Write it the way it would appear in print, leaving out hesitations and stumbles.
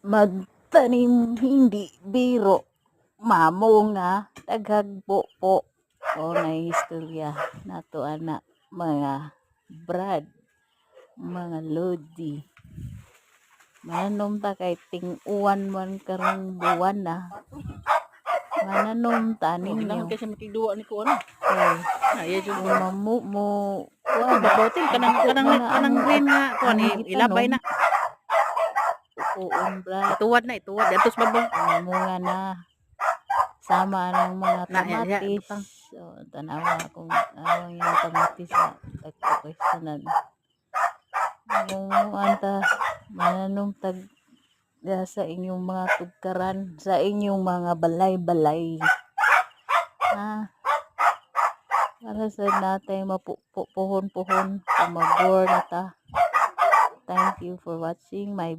magtanim hindi biro, mamo nga taghagbo po o na istorya nato ana mga brad, mga lodi. Mananom ta kay ting-uwan man karong buwan na. Mananom ta Ginahan ninyo. kasi matigduwa ni ko ano. Okay. Ay, jud Kung mamu mo kuan babotin kanang green nga kuan ilabay na. Uon brad. Ituwad dito sa babaw. Mamunga na. Sama ng mga Na ya kamatis. butang. So, tanawa kung awang yung kamatis na tagkakaisanan. Kung anta mananom tag sa inyong mga tugkaran, sa inyong mga balay-balay. Ha? Para sa natin mapupuhon-puhon kung mag-board na ta. Thank you for watching my